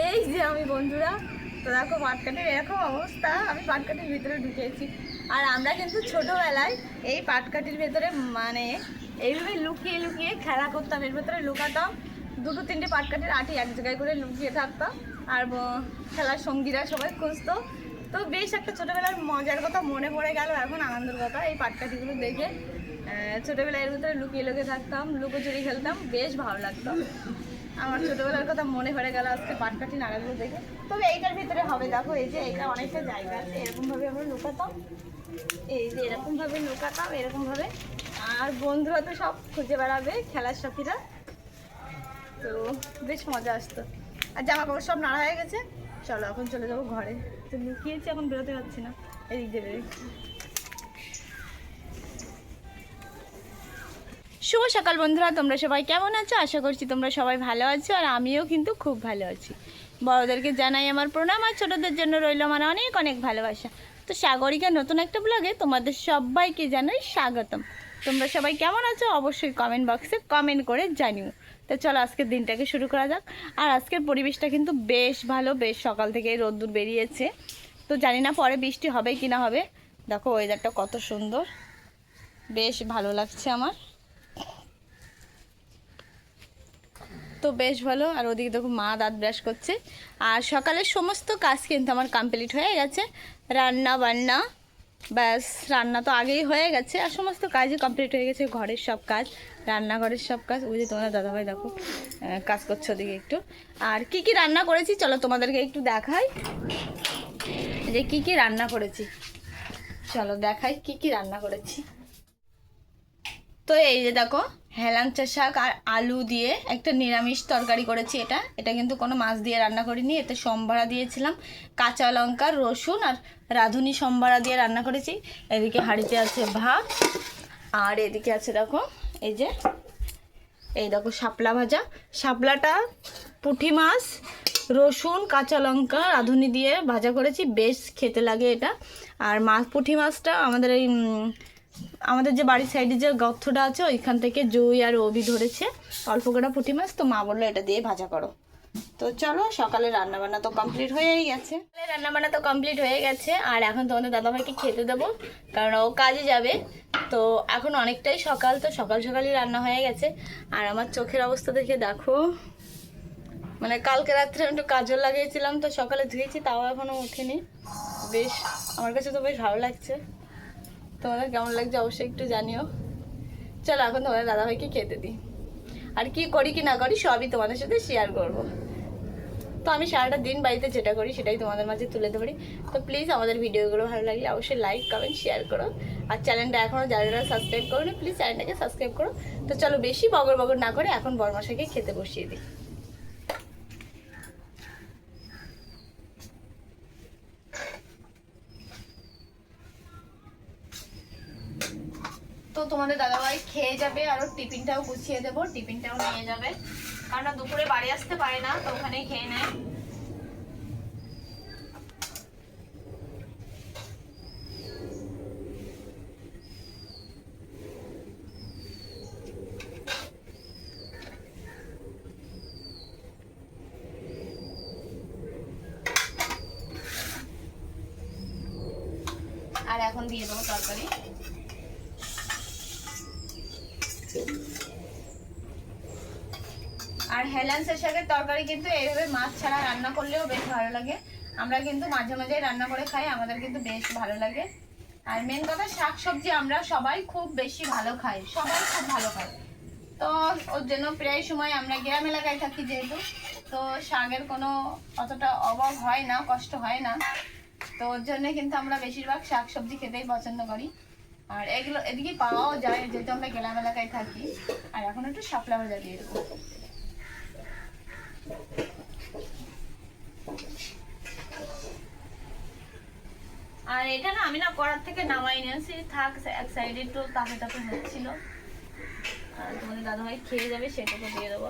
এই যে আমি বন্ধুরা, তো দেখো পাটকাঠির এরকম অবস্থা, আমি পাটকাঠির ভিতরে ঢুকেছি। আর আমরা কিন্তু ছোটোবেলায় এই পাটকাঠির ভেতরে মানে এইভাবে লুকিয়ে লুকিয়ে খেলা করতাম, এর ভেতরে লুকাতাম, দুটো তিনটে পাটকাঠির আটি এক জায়গায় করে লুকিয়ে থাকতাম। আর খেলার সঙ্গীরা সবাই খুঁজতো। তো বেশ একটা ছোটোবেলার মজার কথা মনে পড়ে গেল এখন, আনন্দের কথা এই পাটকাঠিগুলো দেখে। ছোটোবেলায় এর ভিতরে লুকিয়ে লুকিয়ে থাকতাম, লুকোচুরি খেলতাম, বেশ ভালো লাগতো। আমার ছোটোবেলার কথা মনে পড়ে গেল আজকে পাটকাঠি নাড়াগুলো দেখে। তবে এইটার ভিতরে হবে, দেখো এই যে এটা অনেকটা জায়গা আছে, এরকমভাবে আমরা লুকাতাম, এই যে এরকমভাবে লুকাতাম এরকমভাবে। আর বন্ধুরা তো সব খুঁজে বেড়াবে, খেলার সাথীরা, তো বেশ মজা আসতো। আর জামা কাপড় সব নাড়া হয়ে গেছে, চলো এখন চলে যাবো ঘরে। তো লুকিয়েছি, এখন বেরোতে পারছি না, এদিক দিয়ে বেরোই। শুভ সকাল বন্ধুরা, তোমরা সবাই কেমন আছো? আশা করছি তোমরা সবাই ভালো আছো, আর আমিও কিন্তু খুব ভালো আছি। বড়োদেরকে জানাই আমার প্রণাম, আর ছোটোদের জন্য রইল আমার অনেক অনেক ভালোবাসা। তো সাগরিকা নতুন একটা ব্লগে তোমাদের সবাইকে জানাই স্বাগতম। তোমরা সবাই কেমন আছো অবশ্যই কমেন্ট বক্সে কমেন্ট করে জানিও। তো চলো আজকের দিনটাকে শুরু করা যাক। আর আজকের পরিবেশটা কিন্তু বেশ ভালো, বেশ সকাল থেকেই রোদ্দুর বেরিয়েছে। তো জানি না পরে বৃষ্টি হবে কি না হবে। দেখো ওয়েদারটা কত সুন্দর, বেশ ভালো লাগছে আমার, তো বেশ ভালো। আর ওদিকে দেখো মা দাঁত ব্রাশ করছে। আর সকালের সমস্ত কাজ কিন্তু আমার কমপ্লিট হয়ে গেছে, রান্না বান্না ব্যাস, রান্না তো আগেই হয়ে গেছে, আর সমস্ত কাজই কমপ্লিট হয়ে গেছে, ঘরের সব কাজ, রান্নাঘরের সব কাজ। ওই যে তোমার দাদাভাই দেখো কাজ করছে ওদিকে একটু। আর কি কি রান্না করেছি চলো তোমাদেরকে একটু দেখাই, যে কি কি রান্না করেছি, চলো দেখাই কি কি রান্না করেছি। তো এই যে দেখো হেলাঞ্চা শাক আর আলু দিয়ে একটা নিরামিষ তরকারি করেছি। এটা কিন্তু কোনো মাছ দিয়ে রান্না করিনি, এতে সম্বারা দিয়েছিলাম, কাঁচা লঙ্কা রসুন আর রাঁধুনি সম্বারা দিয়ে রান্না করেছি। এদিকে হাঁড়িতে আছে ভাত, আর এদিকে আছে দেখো এই দেখো শাপলা ভাজা। শাপলাটা পুঁটি মাছ, রসুন কাঁচা লঙ্কা রাঁধুনি দিয়ে ভাজা করেছি, বেশ খেতে লাগে এটা। আর পুঁটি মাছটা আমাদের যে বাড়ির সাইডে যে গর্তটা আছে ওইখান থেকে জুই আর অভি ধরেছে অল্প কটা পুঁটি মাছ, তো মা বললো এটা দিয়ে ভাজা করো। তো চলো সকালে রান্নাবান্না তো কমপ্লিট হয়েই গেছে, আর এখন তোমাদের দাদাভাইকে খেতে দেবো, কারণ ও কাজে যাবে। তো এখন অনেকটাই সকাল, তো সকাল সকালই রান্না হয়ে গেছে। আর আমার চোখের অবস্থা দেখে দেখো, মানে কালকে রাত্রে একটু কাজল লাগিয়েছিলাম, তো সকালে ধুয়েছি, তাও এখনও ওঠেনি। বেশ আমার কাছে তো বেশ ভালো লাগছে, তোমাদের কেমন লাগছে অবশ্যই একটু জানিও। চলো এখন তোমাদের দাদাভাইকে খেতে দিই, আর কি করি কি না করি সবই তোমাদের সাথে শেয়ার করব। তো আমি সারাটা দিন বাড়িতে যেটা করি সেটাই তোমাদের মাঝে তুলে ধরি। তো প্লিজ আমাদের ভিডিওগুলো ভালো লাগলে অবশ্যই লাইক কমেন্ট শেয়ার করো, আর চ্যানেলটা এখনও যারা যারা সাবস্ক্রাইব করো না প্লিজ চ্যানেলটাকে সাবস্ক্রাইব করো। তো চলো বেশি বগর বগর না করে এখন বড়মশাইকে খেতে বসিয়ে দিই। তো তোমাদের দাদাভাই খেয়ে যাবে, আর টিফিনটাও গুছিয়ে দেবো, টিফিনটাও নিয়ে যাবে, কারণ দুপুরে বাড়ি আসতে পারে না, তো ওখানেই খেয়ে নেয়। আর এখন দিয়ে দেবো তরকারি। আর হেলাঞ্চা শাকের তরকারি কিন্তু এইভাবে মাছ ছাড়া রান্না করলেও বেশ ভালো লাগে। আমরা কিন্তু মাঝে মাঝে রান্না করে খাই, আমাদের কিন্তু বেশ ভালো লাগে। আর মেন কথা শাক সবজি আমরা সবাই খুব বেশি ভালো খাই, সবাই খুব ভালো খাই। তো ওর জন্য প্রায় সময় আমরা গ্রাম এলাকায় থাকি যেহেতু, তো শাকের কোনো অতটা অভাব হয় না, কষ্ট হয় না। তো ওর জন্য কিন্তু আমরা বেশিরভাগ শাক সবজি খেতেই পছন্দ করি। আর এগুলো এদিকে পাওয়াও যায় যেহেতু আমরা গ্রাম এলাকায় থাকি। আর এখন একটু শাপলা ভাজা দিয়ে দেবো। আর এটা না আমি না কড়ার থেকে নামাই নিয়েছি, থাক এক সাইডে একটু তাপে তাপে হচ্ছিল। আর তোমাদের দাদাভাই খেয়ে যাবে, সেটাকে দিয়ে দেবো।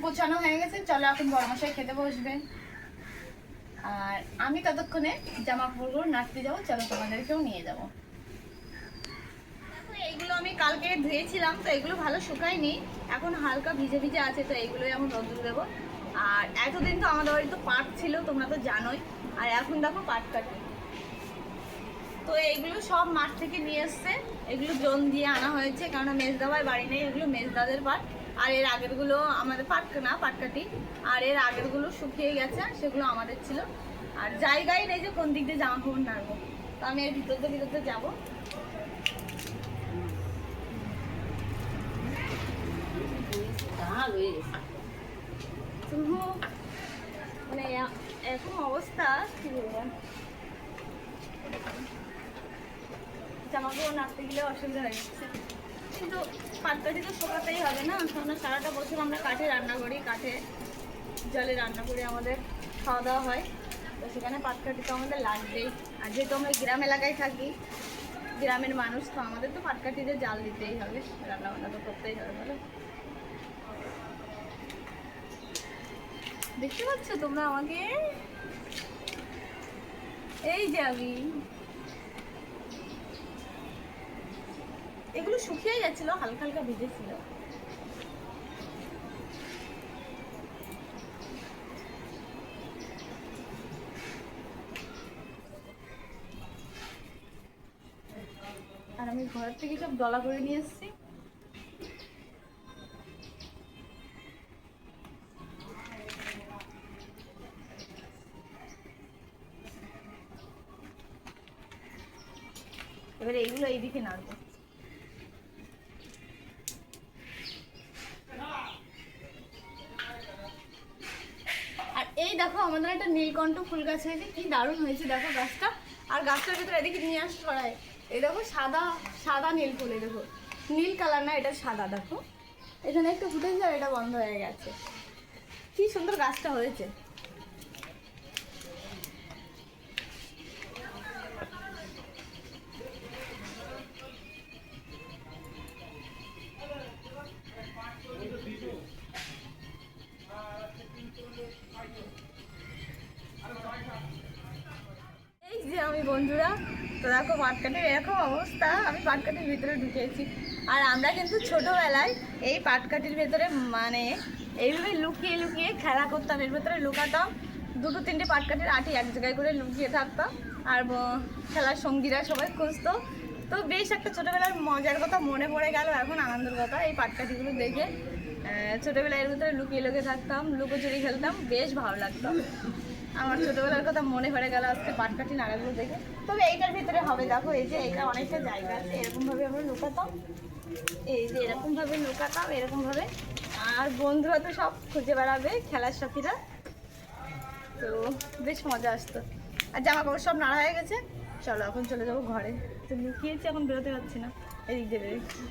গোছানো হয়ে গেছে, চলো এখন বড়মশাই খেতে বসবে। আর আমি ততক্ষণে জামা কাপড়গুলো নাড়তে যাবো, চলো তোমাদেরকেও নিয়ে যাবো। এইগুলো আমি কালকে ধুয়েছিলাম, তো এগুলো ভালো শুকায়নি, এখন হালকা ভিজে ভিজে আছে, তো এইগুলোই এখন রোদ্দুর দেবো। আর এতদিন তো আমাদের বাড়ি তো পাট ছিল, তোমরা তো জানোই, আর এখন দেখো পাট কাটি। তো এইগুলো সব মাঠ থেকে নিয়ে এসছে, এগুলো জোন দিয়ে আনা হয়েছে, কারণ মেজদাবাই বাড়ি নেই, এগুলো মেজদাদের পাট। আর এর আগেরগুলো আমাদের পাটকাটি, আর এর আগেরগুলো শুকিয়ে গেছে, সেগুলো আমাদের ছিল। আর জায়গায় নেই যে কোন দিক দিয়ে জামা কাপড় নাড়বো, তো আমি এর ভিতরতে যাবো। মানে এখন অবস্থা কি বলবো, জামা কাপড় নাড়তে গেলে অসুবিধা হয়ে যাচ্ছে, কিন্তু পাটকাঠি তো শোকাতেই হবে না, কারণ সারাটা বছর আমরা কাঠে রান্না করি, কাঠে জলে রান্না করে আমাদের খাওয়া দাওয়া হয়, তো সেখানে পাটকাঠি তো আমাদের লাগবেই। আর যেহেতু আমরা গ্রাম এলাকায় থাকি, গ্রামের মানুষ, তো আমাদের তো পাটকাঠিতে জাল দিতেই হবে, রান্না বান্না তো করতেই হবে। বলো, দেখতে পাচ্ছ তোমরা আমাকে? এই যে আমি, এগুলো শুকিয়ে গেছিল, হালকা হালকা ভিজেছিল। আর আমি ঘর থেকে সব ডলা করে নিয়ে এসেছি। এবারে এইগুলো এইদিকে নাড়বো। আর এই দেখো আমাদের একটা নীলকণ্ঠ ফুল গাছ হয়েছে, কি দারুণ হয়েছে দেখো গাছটা। আর গাছটার ভিতরে এদিকে নিয়ে আসতে পারায়, এই দেখো সাদা সাদা নীল ফুল, এই দেখো নীল কালার না, এটা সাদা। দেখো এখানে একটু ফুটেছে আর এটা বন্ধ হয়ে গেছে, কি সুন্দর গাছটা হয়েছে। এই যে আমি বন্ধুরা, তো দেখো পাটকাঠির এরকম অবস্থা, আমি পাটকাঠির ভিতরে ঢুকেছি। আর আমরা কিন্তু ছোটোবেলায় এই পাটকাঠির ভেতরে মানে এইভাবে লুকিয়ে লুকিয়ে খেলা করতাম, এর ভেতরে লুকাতাম, দুটো তিনটে পাটকাঠির আটি এক জায়গায় করে লুকিয়ে থাকতাম, আর খেলার সঙ্গীরা সবাই খুঁজতো। তো বেশ একটা ছোটোবেলার মজার কথা মনে পড়ে গেল এখন, আনন্দের কথা এই পাটকাঠিগুলো দেখে। ছোটোবেলায় এর ভিতরে লুকিয়ে লুকিয়ে থাকতাম, লুকোচুরি খেলতাম, বেশ ভালো লাগতো। আমার ছোটোবেলার কথা মনে পড়ে গেল আজকে পাটকাঠি নাড়াগুলো দেখে। তবে এইটার ভিতরে হবে, দেখো এই যে এটা অনেকটা জায়গা আছে, এরকমভাবে আমরা লুকাতাম, এই যে এরকমভাবে লুকাতাম, এরকমভাবে। আর বন্ধুরা তো সব খুঁজে বেড়াবে, খেলার সাথীরা, তো বেশ মজা আসতো। আর জামা কাপড় সব নাড়া হয়ে গেছে, চলো এখন চলে যাবো ঘরে। তো লুকিয়েছি, এখন বেরোতে পারছি না, এদিক দিয়ে বেরোচ্ছি।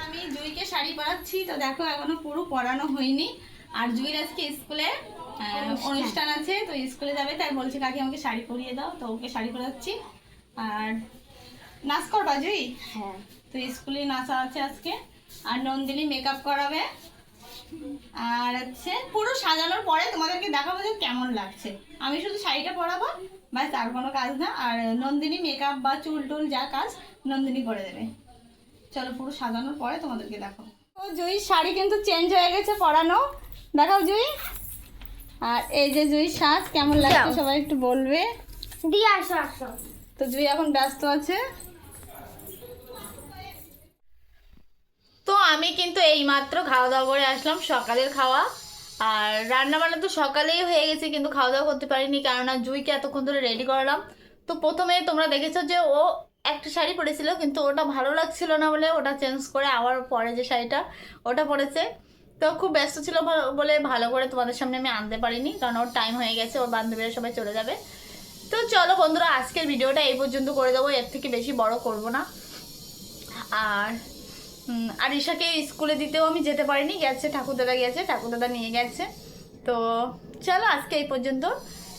আমি জুইকে শাড়ি পরাচ্ছি, তো দেখো এখনো পুরো পরানো হয়নি। আর জুইর আজকে স্কুলে অনুষ্ঠান আছে, তো স্কুলে যাবে, তাই বলছে কাকি আমাকে শাড়ি পরিয়ে দাও, তো ওকে শাড়ি পরাচ্ছি। আর নাচ করবা জুই? হ্যাঁ, তো স্কুলে নাচা আছে আজকে। আর নন্দিনী মেকআপ করাবে। আর হচ্ছে পুরো সাজানোর পরে তোমাদেরকে দেখাবো যে কেমন লাগছে। আমি শুধু শাড়িটা পরাবো, ব্যাস, আর কোনো কাজ না। আর নন্দিনী মেকআপ বা চুল টুল যা কাজ নন্দিনী করে দেবে। চলো পুরো সাজানোর পরে তোমাদেরকে দেখাবো। ও জুই শাড়ি কিন্তু চেঞ্জ হয়ে গেছে পরানো, দেখাও জুই। আর এই যে জুই সাজ কেমন লাগছে সবাই একটু বলবে। দিয়ে আসো আসো। তো জুই এখন ব্যস্ত আছে। তো আমি কিন্তু এইমাত্র খাওয়া দাওয়া করে আসলাম, সকালের খাওয়া। আর রান্না বান্না তো সকালেই হয়ে গেছে, কিন্তু খাওয়া দাওয়া করতে পারিনি, কেননা জুইকে এতক্ষণ ধরে রেডি করলাম। তো প্রথমে তোমরা দেখেছো যে ও একটা শাড়ি পরেছিল, কিন্তু ওটা ভালো লাগছিল না বলে ওটা চেঞ্জ করে আবার পরে যে শাড়িটা ওটা পরেছে। তো খুব ব্যস্ত ছিল বলে ভালো করে তোমাদের সামনে আমি আনতে পারিনি, কারণ ওর টাইম হয়ে গেছে, ওর বান্ধবীরা সবাই চলে যাবে। তো চলো বন্ধুরা, আজকের ভিডিওটা এই পর্যন্ত করে দেবো, এর থেকে বেশি বড় করব না। আর ঈশাকে স্কুলে দিতেও আমি যেতে পারিনি, গেছে ঠাকুরদাদা, গেছে ঠাকুরদাদা নিয়ে গেছে। তো চলো আজকে এই পর্যন্ত,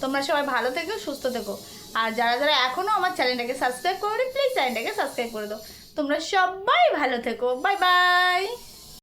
তোমরা সবাই ভালো থেকো, সুস্থ থেকো। আর যারা যারা এখনও আমার চ্যানেলটাকে সাবস্ক্রাইব করে প্লিজ চ্যানেলটাকে সাবস্ক্রাইব করে দাও। তোমরা সবাই ভালো থেকো, বাই বাই।